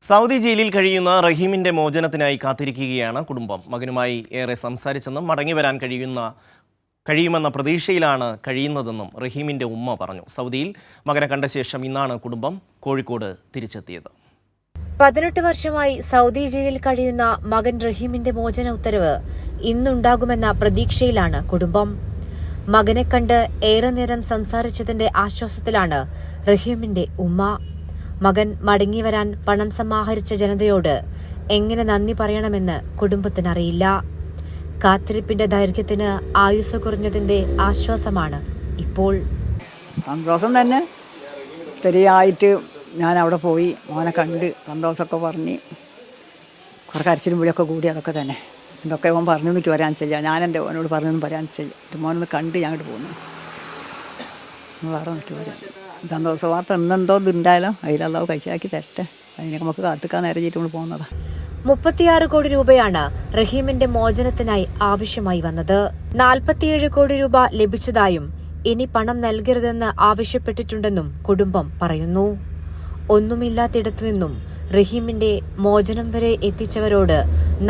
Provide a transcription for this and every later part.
Saudi ജയിലിൽ കഴിയുന്ന റഹീമിന്റെ മോചനത്തിനായി കാത്തിരിക്കുകയാണ് കുടുംബം. മകനുമായി ഏറെ സംസാരിച്ചെന്നും മടങ്ങിവരാൻ കഴിയുമെന്ന പ്രതീക്ഷയിലാണ് കഴിയുന്നതെന്നും റഹീമിന്റെ ഉമ്മ പറഞ്ഞു. സൗദിയിൽ മകനെ കണ്ട ശേഷം ഇന്നാണ് കുടുംബം കോഴിക്കോട് തിരിച്ചെത്തിയത്. 18 വർഷമായി സൗദി ജയിലിൽ കഴിയുന്ന മകൻ റഹീമിന്റെ മോചന ഉത്തരവ് ഇന്നുണ്ടാകുമെന്ന പ്രതീക്ഷയിലാണ് കുടുംബം. മകനെ കണ്ട് ഏറെ നേരം സംസാരിച്ചതിന്റെ ആശ്വാസത്തിലാണ് റഹീമിന്റെ ഉമ്മ. മകൻ മടങ്ങിവരാൻ പണം സമാഹരിച്ച ജനതയോട് എങ്ങനെ നന്ദി പറയണമെന്ന് കുടുംബത്തിനറിയില്ല. കാത്തിരിപ്പിന്റെ ദൈർഘ്യത്തിന് ആയുസ് കുറഞ്ഞതിന്റെ ആശ്വാസമാണ് ഇപ്പോൾ. സന്തോഷം തന്നെ. ശരിയായിട്ട് ഞാൻ അവിടെ പോയി മോനെ കണ്ട് സന്തോഷമൊക്കെ പറഞ്ഞ് കുറേ കരച്ചിലും വിളിയൊക്കെ കൂടി. അതൊക്കെ തന്നെ എന്തൊക്കെ ഓൻ പറഞ്ഞു എനിക്ക് വരാൻ ചെയ്യാം. ഞാനെൻ്റെ ഓനോട് പറഞ്ഞൊന്നും പറയാൻ ചെയ്യാം. എൻ്റെ മോനൊന്ന് കണ്ട് ഞാൻ അങ്ങോട്ട് പോകുന്നു. വേറെ എനിക്ക് വരാൻ സന്തോഷ വാർത്ത എന്നെന്തോ ഇതുണ്ടായാലോ അതിലല്ലാതെ കഴിച്ചാക്കി തരട്ടെ. അതിനൊക്കെ നമുക്ക് കാത്തിക്കാൻ നേരം ചെയ്തിട്ട് നമ്മൾ പോകുന്നതാണ്. 36 കോടി രൂപയാണ് റഹീമിന്റെ മോചനത്തിനായി ആവശ്യമായി വന്നത്. 47 കോടി രൂപ ലഭിച്ചതായും ഇനി പണം നൽകരുതെന്ന് ആവശ്യപ്പെട്ടിട്ടുണ്ടെന്നും കുടുംബം പറയുന്നു. ഒന്നുമില്ലാത്തിടത്തു നിന്നും റഹീമിന്റെ മോചനം വരെ എത്തിച്ചവരോട്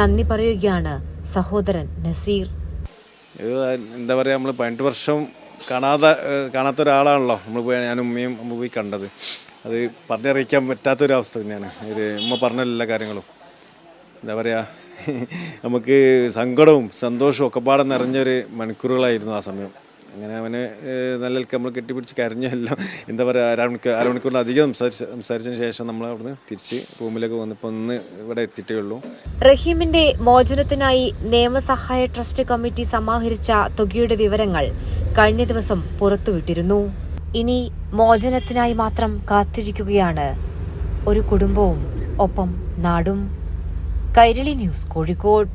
നന്ദി പറയുകയാണ് സഹോദരൻ നസീർ. എന്താ പറയുക, നമ്മൾ 18 വർഷം കാണാത്ത ഒരാളാണല്ലോ നമ്മൾ പോയി, ഞാനും ഉമ്മയും നമ്മൾ പോയി കണ്ടത്. അത് പറഞ്ഞറിയിക്കാൻ പറ്റാത്തൊരവസ്ഥ തന്നെയാണ്. ഉമ്മ പറഞ്ഞ എല്ലാ കാര്യങ്ങളും എന്താ പറയുക, നമുക്ക് സങ്കടവും സന്തോഷവും ഒക്കെ പാടെ നിറഞ്ഞൊരു മണിക്കൂറുകളായിരുന്നു ആ സമയം. അങ്ങനെ അവനെ നല്ലക്ക് നമ്മൾ കെട്ടിപ്പിടിച്ച് കരഞ്ഞെല്ലാം എന്താ പറയുക, അരമണിക്കൂറിലധികം സംസാരിച്ചതിന് ശേഷം നമ്മൾ അവിടുന്ന് തിരിച്ച് റൂമിലേക്ക് വന്നപ്പോൾ ഒന്ന് ഇവിടെ എത്തിയിട്ടേ ഉള്ളൂ. റഹീമിന്റെ മോചനത്തിനായി നിയമസഹായ ട്രസ്റ്റ് കമ്മിറ്റി സമാഹരിച്ച തുകയുടെ വിവരങ്ങൾ കഴിഞ്ഞ ദിവസം പുറത്തുവിട്ടിരുന്നു. ഇനി മോചനത്തിനായി മാത്രം കാത്തിരിക്കുകയാണ് ഒരു കുടുംബവും ഒപ്പം നാടും. കൈരളി ന്യൂസ്, കോഴിക്കോട്.